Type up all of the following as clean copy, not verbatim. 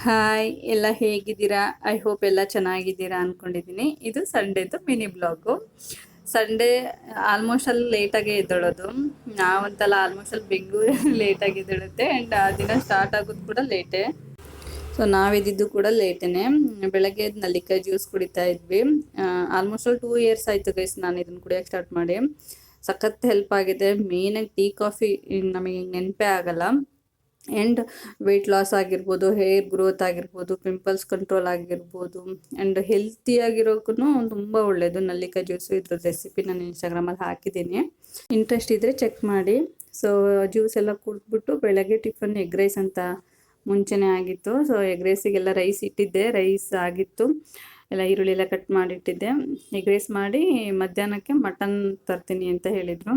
Hi, ಎಲ್ಲ ಹೇಗಿದ್ದೀರಾ? I hope ಎಲ್ಲ ಚೆನ್ನಾಗಿದ್ದೀರಾ ಅಂದ್ಕೊಂಡಿದ್ದೀನಿ. ಇದು ಸಂಡೇದು ಮಿನಿ ಬ್ಲಾಗು. ಸಂಡೇ ಆಲ್ಮೋಸ್ಟ್ ಅಲ್ಲಿ ಲೇಟಾಗೇ ಎದ್ದೇಳೋದು. ನಾವಂತಲ್ಲ ಆಲ್ಮೋಸ್ಟ್ ಅಲ್ಲಿ ಬೆಂಗಳೂರಲ್ಲಿ ಲೇಟಾಗಿ ಎದ್ದೇಳುತ್ತೆ. ಆ್ಯಂಡ್ ಆ ದಿನ ಸ್ಟಾರ್ಟ್ ಆಗೋದು ಕೂಡ ಲೇಟೇ. ಸೊ ನಾವಿದ್ದು ಕೂಡ ಲೇಟೇ. ಬೆಳಗ್ಗೆ ಎದ್ದು ನಲ್ಲಿಕಾಯಿ ಜ್ಯೂಸ್ ಕುಡಿತಾ ಇದ್ವಿ. ಆಲ್ಮೋಸ್ಟ್ ಅಲ್ಲಿ 2 years ಆಯಿತು ಗೈಸ್ ನಾನು ಇದನ್ನು ಕುಡಿಯೋಕ್ಕೆ ಸ್ಟಾರ್ಟ್ ಮಾಡಿ. ಸಖತ್ ಹೆಲ್ಪ್ ಆಗಿದೆ. ಮೇನಾಗಿ ಟೀ ಕಾಫಿ ನಮಗೆ ನೆನಪೇ ಆಗಲ್ಲ. ಆ್ಯಂಡ್ ವೆಯ್ಟ್ ಲಾಸ್ ಆಗಿರ್ಬೋದು, ಹೇರ್ ಗ್ರೋತ್ ಆಗಿರ್ಬೋದು, ಪಿಂಪಲ್ಸ್ ಕಂಟ್ರೋಲ್ ಆಗಿರ್ಬೋದು, ಆ್ಯಂಡ್ ಹೆಲ್ತಿಯಾಗಿರೋಕ್ಕೂ ತುಂಬ ಒಳ್ಳೆಯದು ನಲ್ಲಿಕಾಯಿ ಜ್ಯೂಸು. ಇದ್ರ ರೆಸಿಪಿ ನಾನು ಇನ್ಸ್ಟಾಗ್ರಾಮಲ್ಲಿ ಹಾಕಿದ್ದೀನಿ, ಇಂಟ್ರೆಸ್ಟ್ ಇದ್ದರೆ ಚೆಕ್ ಮಾಡಿ. ಸೊ ಜ್ಯೂಸ್ ಎಲ್ಲ ಕುಡಿದ್ಬಿಟ್ಟು ಬೆಳಗ್ಗೆ ಟಿಫನ್ ಎಗ್ ರೈಸ್ ಅಂತ ಮುಂಚೆನೇ ಆಗಿತ್ತು. ಸೊ ಎಗ್ ರೈಸಿಗೆಲ್ಲ ರೈಸ್ ಇಟ್ಟಿದ್ದೆ, ರೈಸ್ ಆಗಿತ್ತು, ಎಲ್ಲ ಈರುಳ್ಳಿ ಎಲ್ಲ ಕಟ್ ಮಾಡಿಟ್ಟಿದ್ದೆ. ಎಗ್ ರೈಸ್ ಮಾಡಿ ಮಧ್ಯಾಹ್ನಕ್ಕೆ ಮಟನ್ ತರ್ತೀನಿ ಅಂತ ಹೇಳಿದರು.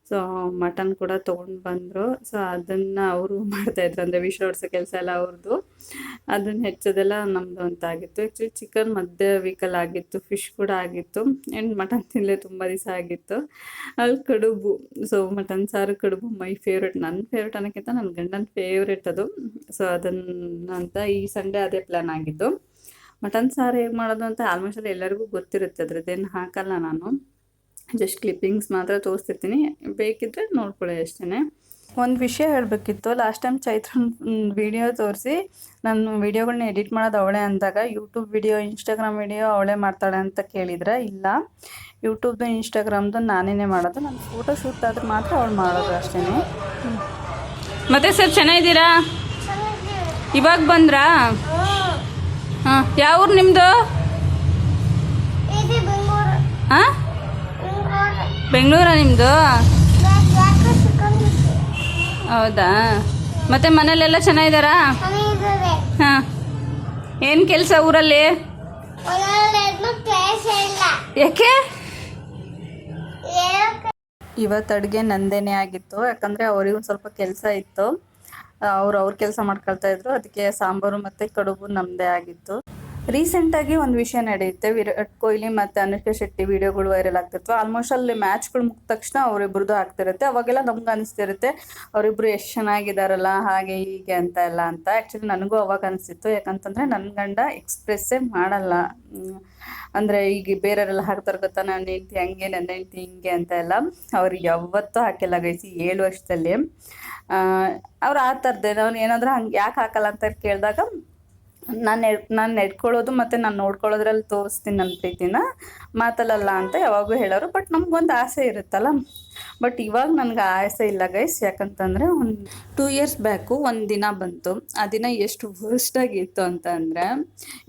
ಸೊ ಮಟನ್ ಕೂಡ ತೊಗೊಂಡು ಬಂದರು. ಸೊ ಅದನ್ನು ಅವರು ಮಾಡ್ತಾಯಿದ್ರು, ಅಂದರೆ ವಿಷ ಹೊಡ್ಸೋ ಕೆಲಸ ಎಲ್ಲ ಅವ್ರದ್ದು. ಅದನ್ನು ಹೆಚ್ಚೋದೆಲ್ಲ ನಮ್ಮದು ಅಂತ ಆಗಿತ್ತು. ಆ್ಯಕ್ಚುಲಿ ಚಿಕನ್ ಮಧ್ಯ ವೀಕಲ್ಲಿ ಆಗಿತ್ತು, ಫಿಶ್ ಕೂಡ ಆಗಿತ್ತು, ಆ್ಯಂಡ್ ಮಟನ್ ತಿನ್ನಲೇ ತುಂಬ ದಿವಸ ಆಗಿತ್ತು. ಅಲ್ಲಿ ಕಡುಬು, ಸೊ ಮಟನ್ ಸಾರು ಕಡುಬು ಮೈ ಫೇವ್ರೆಟ್. ನನ್ನ ಫೇವ್ರೆಟ್ ಅನ್ನೋಕ್ಕಿಂತ ನನ್ನ ಗಂಡನ ಫೇವ್ರೆಟ್ ಅದು. ಸೊ ಅದನ್ನು ಅಂತ ಈ ಸಂಡೇ ಅದೇ ಪ್ಲ್ಯಾನ್ ಆಗಿದ್ದು. ಮಟನ್ ಸಾರು ಹೇಗೆ ಮಾಡೋದು ಅಂತ ಆಲ್ಮೋಸ್ಟ್ ಎಲ್ಲರಿಗೂ ಗೊತ್ತಿರುತ್ತೆ, ಅದ್ರದ್ದೇನು ಹಾಕಲ್ಲ ನಾನು, ಜಸ್ಟ್ ಕ್ಲಿಪ್ಪಿಂಗ್ಸ್ ಮಾತ್ರ ತೋರಿಸ್ತಿರ್ತೀನಿ, ಬೇಕಿದ್ದರೆ ನೋಡ್ಕೊಳ್ಳಿ ಅಷ್ಟೇ. ಒಂದು ವಿಷಯ ಹೇಳಬೇಕಿತ್ತು. ಲಾಸ್ಟ್ ಟೈಮ್ ಚೈತ್ರನ್ ವಿಡಿಯೋ ತೋರಿಸಿ ನಾನು ವಿಡಿಯೋಗಳನ್ನ ಎಡಿಟ್ ಮಾಡೋದು ಅವಳೇ ಅಂದಾಗ, ಯೂಟ್ಯೂಬ್ ವಿಡಿಯೋ, ಇನ್ಸ್ಟಾಗ್ರಾಮ್ ವಿಡಿಯೋ ಅವಳೇ ಮಾಡ್ತಾಳೆ ಅಂತ ಕೇಳಿದ್ರೆ, ಇಲ್ಲ, ಯೂಟ್ಯೂಬ್ದು ಇನ್ಸ್ಟಾಗ್ರಾಮ್ದು ನಾನೇ ಮಾಡೋದು. ನನ್ನ ಫೋಟೋ ಶೂಟ್ ಆದ್ರೆ ಮಾತ್ರ ಅವಳು ಮಾಡೋದು ಅಷ್ಟೇ. ಮತ್ತೆ ಸರ್ ಚೆನ್ನಾಗಿದ್ದೀರಾ? ಇವಾಗ ಬಂದ್ರಾ? ಹಾಂ, ಯಾವ ಊರು ನಿಮ್ಮದು? ಹಾಂ, ಬೆಂಗಳೂರಾ ನಿಮ್ಮದು? ಹೌದಾ? ಮತ್ತೆ ಮನೇಲೆಲ್ಲ ಚೆನ್ನಾಗಿದ್ದಾರಾ? ಹಾಂ, ಏನು ಕೆಲಸ ಊರಲ್ಲಿ? ಯಾಕೆ? ಇವತ್ತು ಅಡುಗೆ ನಂದೇನೆ ಆಗಿತ್ತು, ಯಾಕಂದರೆ ಅವರಿಗೂ ಸ್ವಲ್ಪ ಕೆಲಸ ಇತ್ತು. ಅವ್ರ ಕೆಲಸ ಮಾಡ್ಕೊಳ್ತಾ ಇದ್ರು, ಅದಕ್ಕೆ ಸಾಂಬಾರು ಮತ್ತು ಕಡುಬು ನಮ್ಮದೇ ಆಗಿತ್ತು. ರೀಸೆಂಟಾಗಿ ಒಂದು ವಿಷಯ ನಡೆಯುತ್ತೆ. ವಿರಾಟ್ ಕೊಹ್ಲಿ ಮತ್ತು ಅನುಷ್ಕಾ ಶೆಟ್ಟಿ ವಿಡಿಯೋಗಳು ವೈರಲ್ ಆಗ್ತಿತ್ತು. ಆಲ್ಮೋಸ್ಟ್ ಅಲ್ಲಿ ಮ್ಯಾಚ್ಗಳು ಮುಗಿದ ತಕ್ಷಣ ಅವರಿಬ್ರದ್ದು ಆಗ್ತಿರುತ್ತೆ. ಅವಾಗೆಲ್ಲ ನಮ್ಗೆ ಅನಿಸ್ತಿರುತ್ತೆ ಅವರಿಬ್ರು ಎಷ್ಟು ಚೆನ್ನಾಗಿದ್ದಾರಲ್ಲ, ಹಾಗೆ ಹೀಗೆ ಅಂತ ಎಲ್ಲ ಅಂತ. ಆ್ಯಕ್ಚುಲಿ ನನಗೂ ಅವಾಗ ಅನಿಸ್ತಿತ್ತು, ಯಾಕಂತಂದರೆ ನನ್ನ ಗಂಡ ಎಕ್ಸ್ಪ್ರೆಸ್ಸೇ ಮಾಡಲ್ಲ. ಅಂದರೆ ಈಗ ಬೇರೆಯವರೆಲ್ಲ ಹಾಕ್ತಾರೆ ಗೊತ್ತಾ, ನನ್ನ ಹೆಂಡ್ತಿ ಹಂಗೆ, ನನ್ನ ಹೆಂಡ್ತಿ ಹಿಂಗೆ ಅಂತ ಎಲ್ಲ. ಅವ್ರಿಗೆ ಯಾವತ್ತೂ ಹಾಕಿಲ್ಲ ಗೈಸಿ 7 ವರ್ಷದಲ್ಲಿ. ಅವ್ರು ಆ ಥರದ್ದೇ. ಅವ್ರು ಏನಾದರೂ ಹಂಗೆ ಯಾಕೆ ಹಾಕಲ್ಲ ಅಂತ ಕೇಳಿದಾಗ, ನಾನು ನಡ್ಕೊಳ್ಳೋದು ಮತ್ತು ನಾನು ನೋಡ್ಕೊಳ್ಳೋದ್ರಲ್ಲಿ ತೋರಿಸ್ತೀನಿ ನನ್ನ ಪ್ರೀತಿನ, ಮಾತಲ್ಲ ಅಂತ ಯಾವಾಗೂ ಹೇಳೋರು. ಬಟ್ ನಮಗೊಂದು ಆಸೆ ಇರುತ್ತಲ್ಲ. ಬಟ್ ಇವಾಗ ನನಗೆ ಆಸೆ ಇಲ್ಲ ಗೈಸ್. ಯಾಕಂತಂದರೆ ಒಂದು 2 years ಬ್ಯಾಕು ಒಂದು ದಿನ ಬಂತು. ಆ ದಿನ ಎಷ್ಟು ವರ್ಸ್ಟಾಗಿತ್ತು ಅಂತ ಅಂದರೆ,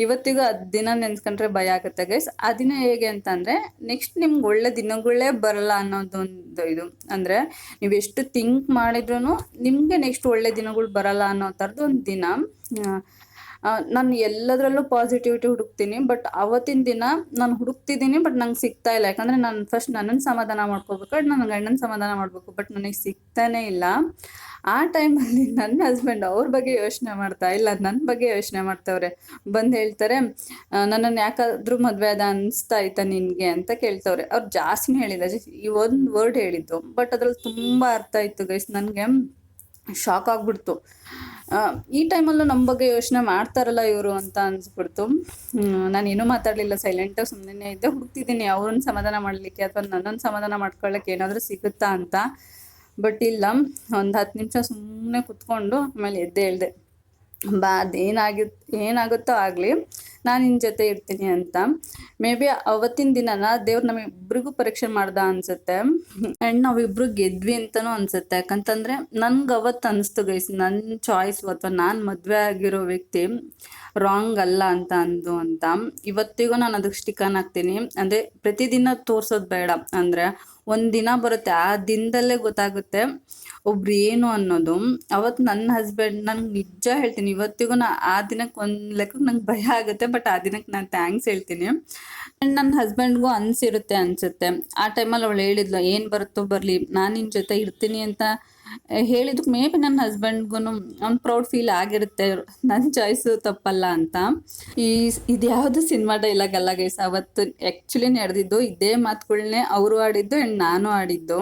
ಇವತ್ತಿಗೂ ಆ ದಿನ ನೆನೆಸ್ಕೊಂಡ್ರೆ ಭಯ ಆಗುತ್ತೆ ಗೈಸ್. ಆ ದಿನ ಹೇಗೆ ಅಂತಂದರೆ, ನೆಕ್ಸ್ಟ್ ನಿಮ್ಗೆ ಒಳ್ಳೆ ದಿನಗಳೇ ಬರಲ್ಲ ಅನ್ನೋದೊಂದು ಇದು. ಅಂದರೆ ನೀವು ಎಷ್ಟು ಥಿಂಕ್ ಮಾಡಿದ್ರೂ ನಿಮಗೆ ನೆಕ್ಸ್ಟ್ ಒಳ್ಳೆ ದಿನಗಳು ಬರಲ್ಲ ಅನ್ನೋ ಥರದ್ದು ಒಂದು ದಿನ. ನಾನು ಎಲ್ಲದರಲ್ಲೂ ಪಾಸಿಟಿವಿಟಿ ಹುಡುಕ್ತೀನಿ, ಬಟ್ ಅವತ್ತಿನ ದಿನ ನಾನು ಹುಡುಕ್ತಿದ್ದೀನಿ, ಬಟ್ ನಂಗೆ ಸಿಗ್ತಾ ಇಲ್ಲ. ಯಾಕಂದರೆ ನಾನು ಫಸ್ಟ್ ನನ್ನನ್ನು ಸಮಾಧಾನ ಮಾಡ್ಕೋಬೇಕು, ನನ್ನ ಗಂಡನ ಸಮಾಧಾನ ಮಾಡಬೇಕು, ಬಟ್ ನನಗೆ ಸಿಗ್ತಾನೇ ಇಲ್ಲ. ಆ ಟೈಮಲ್ಲಿ ನನ್ನ ಹಸ್ಬೆಂಡ್ ಅವ್ರ ಬಗ್ಗೆ ಯೋಚನೆ ಮಾಡ್ತಾ ಇಲ್ಲ, ನನ್ನ ಬಗ್ಗೆ ಯೋಚನೆ ಮಾಡ್ತವ್ರೆ. ಬಂದು ಹೇಳ್ತಾರೆ, ನನ್ನನ್ನು ಯಾಕಾದರೂ ಮದುವೆ ಅದ ಅನಿಸ್ತಾ ಆಯ್ತಾ ನಿನಗೆ ಅಂತ ಕೇಳ್ತವ್ರೆ. ಅವ್ರು ಜಾಸ್ತಿನೇ ಹೇಳಿಲ್ಲ, ಈ ಒಂದು ವರ್ಡ್ ಹೇಳಿದ್ದು, ಬಟ್ ಅದ್ರಲ್ಲಿ ತುಂಬ ಅರ್ಥ ಆಯಿತು ಗೈಸ್. ನನಗೆ ಶಾಕ್ ಆಗಿಬಿಡ್ತು. ಈ ಟೈಮಲ್ಲೂ ನಮ್ಮ ಬಗ್ಗೆ ಯೋಚನೆ ಮಾಡ್ತಾರಲ್ಲ ಇವರು ಅಂತ ಅನಿಸ್ಬಿಡ್ತು. ನಾನೇನೂ ಮಾತಾಡಲಿಲ್ಲ, ಸೈಲೆಂಟಾಗಿ ಸುಮ್ಮನೆ ಇದ್ದೆ. ಹುಡುಕ್ತಿದ್ದೀನಿ ಅವ್ರನ್ನ ಸಮಾಧಾನ ಮಾಡಲಿಕ್ಕೆ ಅಥವಾ ನನ್ನನ್ನು ಸಮಾಧಾನ ಮಾಡ್ಕೊಳ್ಳೋಕ್ಕೆ ಏನಾದರೂ ಸಿಗುತ್ತಾ ಅಂತ. ಬಟ್ ಇಲ್ಲ, ಒಂದು 10 ನಿಮಿಷ ಸುಮ್ಮನೆ ಕುತ್ಕೊಂಡು ಆಮೇಲೆ ಎದ್ದೆ ಹೇಳಿದೆ, ಬಾ ಏನಾಗುತ್ತೋ ಆಗಲಿ, ನಾನು ನಿನ್ನ ಜೊತೆ ಇರ್ತೀನಿ ಅಂತ. ಮೇ ಬಿ ಅವತ್ತಿನ ದಿನನ ದೇವ್ರು ನಮ್ಮಿಬ್ರಿಗೂ ಪರೀಕ್ಷೆ ಮಾಡ್ದ ಅನಿಸುತ್ತೆ. ಆ್ಯಂಡ್ ನಾವಿಬ್ರು ಗೆದ್ವಿ ಅಂತಲೂ ಅನಿಸುತ್ತೆ. ಯಾಕಂತಂದರೆ ನನಗೆ ಅವತ್ತು ಅನಿಸ್ತು ಗೈಸ್, ನನ್ನ ಚಾಯ್ಸು ಅಥವಾ ನಾನು ಮದುವೆ ಆಗಿರೋ ವ್ಯಕ್ತಿ ರಾಂಗ್ ಅಲ್ಲ ಅಂತ ಇವತ್ತಿಗೂ ನಾನು ಅದಕ್ಕೆ ಸ್ಟಿಕನ್ ಆಗ್ತೀನಿ. ಅಂದರೆ ಪ್ರತಿದಿನ ತೋರಿಸೋದು ಬೇಡ, ಅಂದರೆ ಒಂದು ದಿನ ಬರುತ್ತೆ, ಆ ದಿನದಲ್ಲೇ ಗೊತ್ತಾಗುತ್ತೆ ಒಬ್ರು ಏನು ಅನ್ನೋದು. ಅವತ್ತು ನನ್ನ ಹಸ್ಬೆಂಡ್, ನನಗೆ ನಿಜ ಹೇಳ್ತೀನಿ, ಇವತ್ತಿಗೂ ಆ ದಿನಕ್ಕೆ ಒಂದು ಲೆಕ್ಕಕ್ಕೆ ನಂಗೆ ಭಯ ಆಗುತ್ತೆ, ಬಟ್ ಆ ದಿನಕ್ಕೆ ನಾನು ಥ್ಯಾಂಕ್ಸ್ ಹೇಳ್ತೀನಿ. ಆ್ಯಂಡ್ ನನ್ನ ಹಸ್ಬೆಂಡ್ಗೂ ಅನಿಸುತ್ತೆ. ಆ ಟೈಮಲ್ಲಿ ಅವಳು ಹೇಳಿದ್ಲು, ಏನು ಬರುತ್ತೋ ಬರಲಿ, ನಾನು ನಿನ್ನ ಜೊತೆ ಇರ್ತೀನಿ ಅಂತ ಹೇಳಿದಕ್ಕೆ ಮೇ ಬಿ ನನ್ನ ಹಸ್ಬೆಂಡ್ಗೂ ಅವ್ನು ಪ್ರೌಡ್ ಫೀಲ್ ಆಗಿರುತ್ತೆ, ನನ್ನ ಚಾಯ್ಸು ತಪ್ಪಲ್ಲ ಅಂತ. ಇದು ಯಾವುದು ಸಿನಿಮಾ ಡೈಲಾಗ್ ಅಲ್ಲ ಗೈಸ್, ಅವತ್ತು ಆ್ಯಕ್ಚುಲಿ ನಡೆದಿದ್ದು ಇದೇ ಮಾತುಗಳನ್ನೇ ಅವರು ಆಡಿದ್ದು ಆ್ಯಂಡ್ ನಾನು ಆಡಿದ್ದು.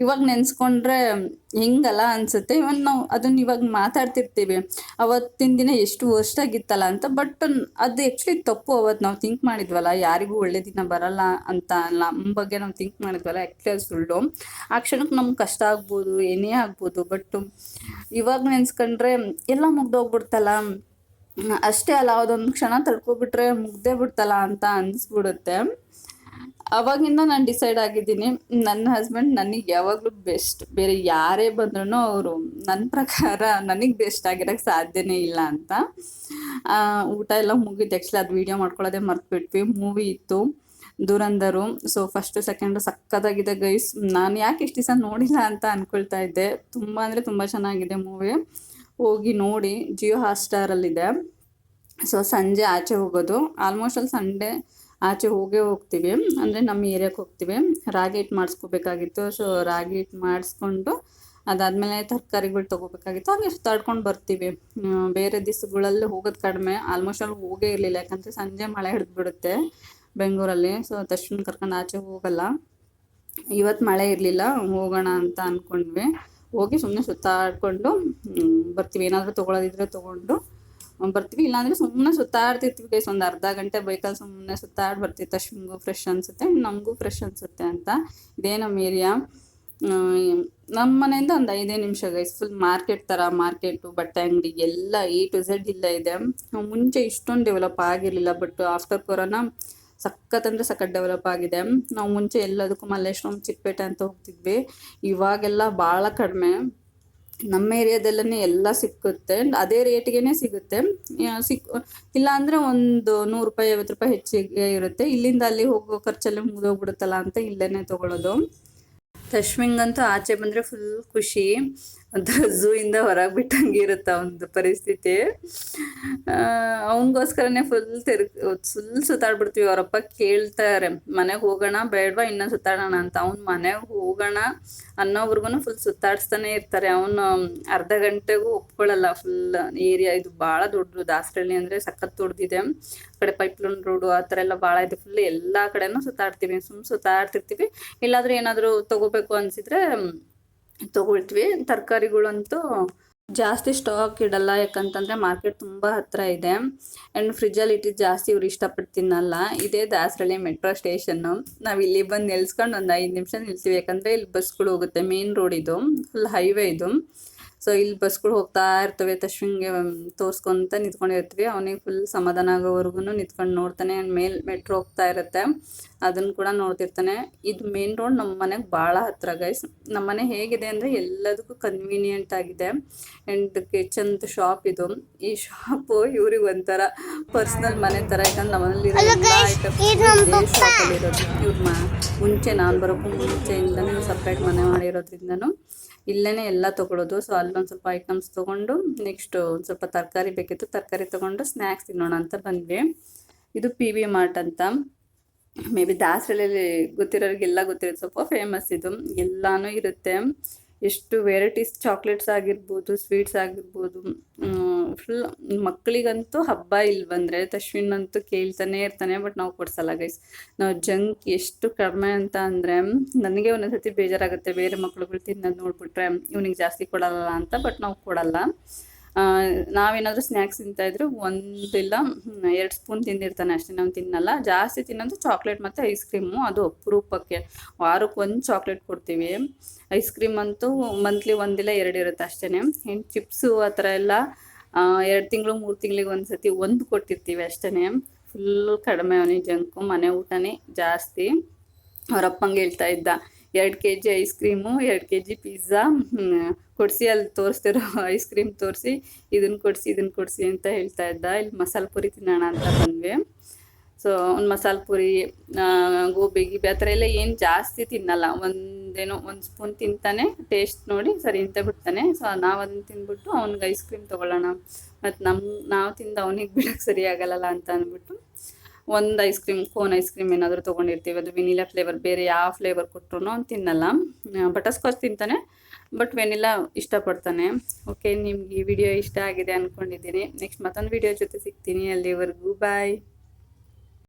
ಇವಾಗ ನೆನೆಸ್ಕೊಂಡ್ರೆ ಹೆಂಗಲ್ಲ ಅನಿಸುತ್ತೆ. ಇವನ್ ನಾವು ಅದನ್ನ ಇವಾಗ ಮಾತಾಡ್ತಿರ್ತೀವಿ ಅವತ್ತಿನ ದಿನ ಎಷ್ಟು ವರ್ಸ್ಟ್ ಆಗಿತ್ತಲ್ಲ ಅಂತ. ಬಟ್ ಅದು ಆ್ಯಕ್ಚುಲಿ ತಪ್ಪು. ಅವತ್ತು ನಾವು ಥಿಂಕ್ ಮಾಡಿದ್ವಲ್ಲ ಯಾರಿಗೂ ಒಳ್ಳೆ ದಿನ ಬರಲ್ಲ ಅಂತ ನಮ್ಮ ಬಗ್ಗೆ ನಾವು ಥಿಂಕ್ ಮಾಡಿದ್ವಲ್ಲ, ಆ್ಯಕ್ಚುಲಿ ಅದು ಸುಳ್ಳು. ಆ ಕ್ಷಣಕ್ಕೆ ನಮ್ಗೆ ಕಷ್ಟ ಆಗ್ಬೋದು, ಏನೇ ಆಗ್ಬೋದು. ಬಟ್ ಇವಾಗ ನೆನೆಸ್ಕೊಂಡ್ರೆ ಎಲ್ಲ ಮುಗ್ದೋಗ್ಬಿಡ್ತಲ್ಲ, ಅಷ್ಟೇ ಅಲ್ಲ ಅದೊಂದು ಕ್ಷಣ ತಡ್ಕೊಬಿಟ್ರೆ ಮುಗ್ದೇ ಬಿಡ್ತಲ್ಲ ಅಂತ ಅನಿಸ್ಬಿಡುತ್ತೆ. ಅವಾಗಿಂದ ನಾನು ಡಿಸೈಡ್ ಆಗಿದ್ದೀನಿ, ನನ್ನ ಹಸ್ಬೆಂಡ್ ನನಗೆ ಯಾವಾಗಲೂ ಬೆಸ್ಟ್. ಬೇರೆ ಯಾರೇ ಬಂದ್ರೂ ಅವರು ನನ್ನ ಪ್ರಕಾರ ನನಗೆ ಬೆಸ್ಟ್ ಆಗಿರೋಕ್ಕೆ ಸಾಧ್ಯನೇ ಇಲ್ಲ ಅಂತ. ಊಟ ಎಲ್ಲ ಮುಗಿದು ಆ್ಯಕ್ಚುಲಿ ಅದು ವೀಡಿಯೋ ಮಾಡ್ಕೊಳ್ಳೋದೇ ಮರ್ತ್ಬಿಟ್ವಿ. ಮೂವಿ ಇತ್ತು ದುರಂದರು. ಸೊ ಫಸ್ಟು ಸೆಕೆಂಡು ಸಕ್ಕತ್ತಾಗಿದೆ ಗೈಸ್. ನಾನು ಯಾಕೆ ಇಷ್ಟು ದಿವಸ ನೋಡಿಲ್ಲ ಅಂತ ಅಂದ್ಕೊಳ್ತಾ ಇದ್ದೆ. ತುಂಬ ಅಂದರೆ ತುಂಬ ಚೆನ್ನಾಗಿದೆ ಮೂವಿ. ಹೋಗಿ ನೋಡಿ, ಜಿಯೋ ಹಾಟ್ಸ್ಟಾರಲ್ಲಿದೆ. ಸೊ ಸಂಜೆ ಆಚೆ ಹೋಗೋದು, ಆಲ್ಮೋಸ್ಟ್ ಅಲ್ಲಿ ಸಂಡೇ ಆಚೆ ಹೋಗ್ತೀವಿ. ಅಂದರೆ ನಮ್ಮ ಏರಿಯಾಕ್ಕೆ ಹೋಗ್ತೀವಿ. ರಾಗಿ ಹಿಟ್ಟು ಮಾಡಿಸ್ಕೋಬೇಕಾಗಿತ್ತು. ಸೊ ರಾಗಿ ಹಿಟ್ಟು ಮಾಡಿಸ್ಕೊಂಡು ಅದಾದಮೇಲೆ ತರಕಾರಿಗಳು ತೊಗೋಬೇಕಾಗಿತ್ತು. ಹಾಗೆ ಸುತ್ತಾಡ್ಕೊಂಡು ಬರ್ತೀವಿ. ಬೇರೆ ದಿವಸಗಳಲ್ಲಿ ಹೋಗೋದು ಕಡಿಮೆ, ಆಲ್ಮೋಸ್ಟ್ ಅಲ್ಲಿ ಹೋಗೇ ಇರಲಿಲ್ಲ. ಯಾಕಂದರೆ ಸಂಜೆ ಮಳೆ ಹಿಡಿದ್ಬಿಡುತ್ತೆ ಬೆಂಗಳೂರಲ್ಲಿ. ಸೊ ತಕ್ಷಣ ಕರ್ಕೊಂಡು ಆಚೆ ಹೋಗಲ್ಲ. ಇವತ್ತು ಮಳೆ ಇರಲಿಲ್ಲ, ಹೋಗೋಣ ಅಂತ ಅಂದ್ಕೊಂಡ್ವಿ. ಹೋಗಿ ಸುಮ್ಮನೆ ಸುತ್ತಾಡ್ಕೊಂಡು ಬರ್ತೀವಿ. ಏನಾದರೂ ತೊಗೊಳೋದಿದ್ರೆ ತೊಗೊಂಡು ಬರ್ತೀವಿ, ಇಲ್ಲಾಂದರೆ ಸುಮ್ಮನೆ ಸುತ್ತಾಡ್ತಿರ್ತೀವಿ ಗೈಸ್. ಒಂದು ಅರ್ಧ ಗಂಟೆ ಬೈಕಲ್ಲಿ ಸುಮ್ಮನೆ ಸುತ್ತಾಡಿ ಬರ್ತೀವಿ. ತಕ್ಷಣಿಗೂ ಫ್ರೆಶ್ ಅನಿಸುತ್ತೆ, ನಮಗೂ ಫ್ರೆಶ್ ಅನಿಸುತ್ತೆ ಅಂತ. ಇದೇ ನಮ್ಮ ಏರಿಯಾ. ನಮ್ಮ ಮನೆಯಿಂದ ಒಂದು 5 ನಿಮಿಷ ಗೈಸ್. ಫುಲ್ ಮಾರ್ಕೆಟ್ ಥರ, ಮಾರ್ಕೆಟು, ಬಟ್ಟೆ ಅಂಗಡಿ ಎಲ್ಲ A to Z ಇಲ್ಲ ಇದೆ. ಮುಂಚೆ ಇಷ್ಟೊಂದು ಡೆವಲಪ್ ಆಗಿರಲಿಲ್ಲ, ಬಟ್ ಆಫ್ಟರ್ ಕೊರೋನಾ ಸಖತ್ ಸಖತ್ ಡೆವಲಪ್ ಆಗಿದೆ. ನಾವು ಮುಂಚೆ ಎಲ್ಲದಕ್ಕೂ ಮಲ್ಲೇಶ್ವರಂ, ಚಿಕ್ಕಪೇಟೆ ಅಂತ ಹೋಗ್ತಿದ್ವಿ. ಇವಾಗೆಲ್ಲ ಭಾಳ ಕಡಿಮೆ. ನಮ್ಮ ಏರಿಯಾದಲ್ಲೇ ಎಲ್ಲ ಸಿಕ್ಕುತ್ತೆ, ಅದೇ ರೇಟ್ಗೆ ಸಿಗುತ್ತೆ. ಇಲ್ಲ ಅಂದರೆ ಒಂದು 100 ರೂಪಾಯಿ 50 ರೂಪಾಯಿ ಹೆಚ್ಚಿಗೆ ಇರುತ್ತೆ. ಇಲ್ಲಿಂದ ಅಲ್ಲಿ ಹೋಗೋ ಖರ್ಚಲ್ಲಿ ಮುಗಿದೋಗ್ಬಿಡುತ್ತಲ್ಲ ಅಂತ ಇಲ್ಲೇ ತೊಗೊಳ್ಳೋದು. ತಶ್ವಿಂಗಂತೂ ಆಚೆ ಬಂದರೆ ಫುಲ್ ಖುಷಿ. ಒಂಥರ ಝೂಯಿಂದ ಹೊರಗೆ ಬಿಟ್ಟಂಗೆ ಇರುತ್ತೆ ಒಂದು ಪರಿಸ್ಥಿತಿ. ಅವನಿಗೋಸ್ಕರನೇ ಫುಲ್ ಸುತ್ತಾಡ್ಬಿಡ್ತೀವಿ. ಅವರಪ್ಪ ಕೇಳ್ತಾರೆ ಮನೆಗೆ ಹೋಗೋಣ ಬೇಡವಾ ಇನ್ನೂ ಸುತ್ತಾಡೋಣ ಅಂತ. ಅವ್ನು ಮನೆಗೆ ಹೋಗೋಣ ಅನ್ನೋವ್ರಿಗೂ ಫುಲ್ ಸುತ್ತಾಡಿಸ್ತಾನೆ ಇರ್ತಾರೆ. ಅವನು ಅರ್ಧ ಗಂಟೆಗೂ ಒಪ್ಕೊಳ್ಳಲ್ಲ. ಫುಲ್ ಏರಿಯಾ ಇದು ಭಾಳ ದೊಡ್ಡದು. ದಾಸರಳ್ಳಿ ಅಂದರೆ ಸಖತ್ ದೊಡ್ಡದಿದೆ. ಆ ಕಡೆ ಪೈಪ್ಲೈನ್ ರೋಡು ಆ ಥರ ಎಲ್ಲ ಭಾಳ ಇದೆ. ಫುಲ್ ಎಲ್ಲ ಕಡೆನೂ ಸುತ್ತಾಡ್ತೀವಿ, ಸುತ್ತಾಡ್ತಿರ್ತೀವಿ. ಇಲ್ಲಾದರೂ ಏನಾದರೂ ತೊಗೋಬೇಕು ಅನಿಸಿದ್ರೆ ತೊಗೊಳ್ತೀವಿ. ತರಕಾರಿಗಳಂತೂ ಜಾಸ್ತಿ ಸ್ಟಾಕ್ ಇಡಲ್ಲ, ಯಾಕಂತಂದರೆ ಮಾರ್ಕೆಟ್ ತುಂಬ ಹತ್ತಿರ ಇದೆ. ಆ್ಯಂಡ್ ಫ್ರಿಜ್ಜಲ್ಲಿ ಇಟ್ಟಿದ್ದು ಜಾಸ್ತಿ ಇವ್ರು ಇಷ್ಟಪಟ್ಟು ತಿನ್ನಲ್ಲ. ಇದೇ ದಾಸರಳ್ಳಿ ಮೆಟ್ರೋ ಸ್ಟೇಷನ್ನು. ನಾವು ಇಲ್ಲಿ ಬಂದು ನಿಲ್ಸ್ಕೊಂಡು ಒಂದು 5 ನಿಮಿಷ ನಿಲ್ತೀವಿ, ಯಾಕಂದರೆ ಇಲ್ಲಿ ಬಸ್ಗಳು ಹೋಗುತ್ತೆ. ಮೇನ್ ರೋಡ್ ಇದು, ಫುಲ್ ಹೈವೇ ಇದು. ಸೊ ಇಲ್ಲಿ ಬಸ್ಗಳು ಹೋಗ್ತಾ ಇರ್ತವೆ. ತಶ್ವಿಂಗೆ ತೋರಿಸ್ಕೊತ ನಿಂತ್ಕೊಂಡಿರ್ತೀವಿ. ಅವನಿಗೆ ಫುಲ್ ಸಮಾಧಾನ ಆಗೋವರೆಗೂ ನಿಂತ್ಕೊಂಡು ನೋಡ್ತಾನೆ. ಆ್ಯಂಡ್ ಮೆಟ್ರೋ ಹೋಗ್ತಾ ಇರುತ್ತೆ, ಅದನ್ನು ಕೂಡ ನೋಡ್ತಿರ್ತಾನೆ. ಇದು ಮೇನ್ ರೋಡ್ ನಮ್ಮ ಮನೆಗೆ ಭಾಳ ಹತ್ತಿರ ಗೈಸ್. ನಮ್ಮ ಮನೆ ಹೇಗಿದೆ ಅಂದರೆ ಎಲ್ಲದಕ್ಕೂ ಕನ್ವೀನಿಯೆಂಟ್ ಆಗಿದೆ. ಆ್ಯಂಡ್ ಕಿಚನ್ದು ಶಾಪ್ ಇದು. ಈ ಶಾಪು ಇವ್ರಿಗೆ ಒಂಥರ ಪರ್ಸ್ನಲ್ ಮನೆ ಥರ. ಯಾಕಂದ್ರೆ ನಮ್ಮನೇಲಿ ಶಾಪಲ್ಲಿರೋದು. ಇವ್ರ ಮುಂಚೆ ನಾನು ಬರೋಕ್ಕೂ ಮುಂಚೆಯಿಂದಲೂ ಸಪ್ರೇಟ್ ಮನೆ ಮಾಡಿರೋದ್ರಿಂದನೂ ಇಲ್ಲೇ ಎಲ್ಲ ತೊಗೊಳೋದು. ಸೊ ಅಲ್ಲೊಂದು ಸ್ವಲ್ಪ ಐಟಮ್ಸ್ ತೊಗೊಂಡು ನೆಕ್ಸ್ಟು ಒಂದು ಸ್ವಲ್ಪ ತರಕಾರಿ ಬೇಕಿತ್ತು, ತರಕಾರಿ ತೊಗೊಂಡು ಸ್ನ್ಯಾಕ್ಸ್ ತಿನ್ನೋಣ ಅಂತ ಬಂದ್ವಿ. ಇದು PV ಮಾರ್ಟ್ ಅಂತ. ಮೇ ಬಿ ದಾಸರಳ್ಳಿಯಲ್ಲಿ ಗೊತ್ತಿರೋರಿಗೆಲ್ಲ ಗೊತ್ತಿರುತ್ತೆ, ಸ್ವಲ್ಪ ಫೇಮಸ್ ಇದು. ಎಲ್ಲನೂ ಇರುತ್ತೆ. ಎಷ್ಟು ವೆರೈಟೀಸ್, ಚಾಕ್ಲೇಟ್ಸ್ ಆಗಿರ್ಬೋದು, ಸ್ವೀಟ್ಸ್ ಆಗಿರ್ಬೋದು. ಫುಲ್ ಮಕ್ಕಳಿಗಂತೂ ಹಬ್ಬ ಇಲ್ಲಿ ಬಂದರೆ. ತಶ್ವಿನ್ ಅಂತೂ ಕೇಳ್ತಾನೆ ಇರ್ತಾನೆ, ಬಟ್ ನಾವು ಕೊಡ್ಸಲ್ಲ ಗೈಸ್. ನಾವು ಜಂಕ್ ಎಷ್ಟು ಕಡಿಮೆ ಅಂತ ಅಂದರೆ ನನಗೆ ಒಂದೊಂದ್ಸತಿ ಬೇಜಾರಾಗುತ್ತೆ. ಬೇರೆ ಮಕ್ಳುಗಳು ತಿನ್ನೋದು ನೋಡ್ಬಿಟ್ರೆ ಇವ್ನಿಗೆ ಜಾಸ್ತಿ ಕೊಡಲ್ಲ ಅಂತ, ಬಟ್ ನಾವು ಕೊಡಲ್ಲ. ನಾವೇನಾದರೂ ಸ್ನ್ಯಾಕ್ಸ್ ತಿಂತಾಯಿದ್ರು ಒಂದಿಲ್ಲ 2 ಸ್ಪೂನ್ ತಿಂದಿರ್ತಾನೆ ಅಷ್ಟೇ. ನಾವು ತಿನ್ನಲ್ಲ. ಜಾಸ್ತಿ ತಿನ್ನೋದು ಚಾಕ್ಲೇಟ್ ಮತ್ತು ಐಸ್ ಕ್ರೀಮು, ಅದು ಅಪರೂಪಕ್ಕೆ. ವಾರಕ್ಕೆ 1 ಚಾಕ್ಲೇಟ್ ಕೊಡ್ತೀವಿ. ಐಸ್ ಕ್ರೀಮ್ ಅಂತೂ ಮಂತ್ಲಿ 1 ಇಲ್ಲ 2 ಇರುತ್ತೆ ಅಷ್ಟೇ. ಇನ್ನು ಚಿಪ್ಸು ಆ ಥರ ಎಲ್ಲ 2 ತಿಂಗಳು 3 ತಿಂಗಳಿಗೆ ಒಂದ್ಸತಿ 1 ಕೊಟ್ಟಿರ್ತೀವಿ ಅಷ್ಟೇ. ಫುಲ್ ಕಡಿಮೆ ಅವನಿಗೆ ಜಂಕು. ಮನೆ ಊಟನೇ ಜಾಸ್ತಿ. ಅವರಪ್ಪಂಗೆ ಹೇಳ್ತಾ ಇದ್ದ, 2 kg ice cream, 2 kg pizza ಕೊಡಿಸಿ, ಅಲ್ಲಿ ತೋರಿಸ್ತಿರೋ ಐಸ್ ಕ್ರೀಮ್ ತೋರಿಸಿ ಇದನ್ನು ಕೊಡಿಸಿ ಅಂತ ಹೇಳ್ತಾ ಇದ್ದ. ಇಲ್ಲಿ ಮಸಾಲೆ ಪುರಿ ತಿನ್ನೋಣ ಅಂತ ಬಂದ್ವಿ. ಸೊ ಒಂದು ಮಸಾಲೆ ಪುರಿ, ಗೋಬಿ ಆ ಥರ ಎಲ್ಲ ಏನು ಜಾಸ್ತಿ ತಿನ್ನಲ್ಲ. ಒಂದು ಸ್ಪೂನ್ ತಿಂತಾನೆ, ಟೇಸ್ಟ್ ನೋಡಿ ಸರಿ ಅಂತ ಬಿಡ್ತಾನೆ. ಸೊ ನಾವು ಅದನ್ನು ತಿಂದ್ಬಿಟ್ಟು ಅವ್ನಿಗೆ ಐಸ್ ಕ್ರೀಮ್ ತೊಗೊಳ್ಳೋಣ, ಮತ್ತು ನಾವು ತಿಂದು ಅವನಿಗೆ ಬಿಡೋಕ್ಕೆ ಸರಿ ಆಗಲ್ಲ ಅಂತ ಅಂದ್ಬಿಟ್ಟು ಒಂದು ice cream, cone ice cream ಏನಾದರೂ ತೊಗೊಂಡಿರ್ತೀವಿ. ಅದು ವೆನಿಲಾ ಫ್ಲೇವರ್. ಬೇರೆ ಯಾವ ಫ್ಲೇವರ್ ಕೊಟ್ಟರು ಅವ್ನು ತಿನ್ನಲ್ಲ. ಬಟರ್ಸ್ಕಾಚ್ ತಿಂತಾನೆ, ಬಟ್ ವೆನಿಲಾ ಇಷ್ಟಪಡ್ತಾನೆ. ಓಕೆ, ನಿಮ್ಗೆ ಈ ವಿಡಿಯೋ ಇಷ್ಟ ಆಗಿದೆ ಅಂದ್ಕೊಂಡಿದ್ದೀನಿ. ನೆಕ್ಸ್ಟ್ ಮತ್ತೊಂದು ವಿಡಿಯೋ ಜೊತೆ ಸಿಗ್ತೀನಿ. ಅಲ್ಲಿವರೆಗೂ ಬಾಯ್.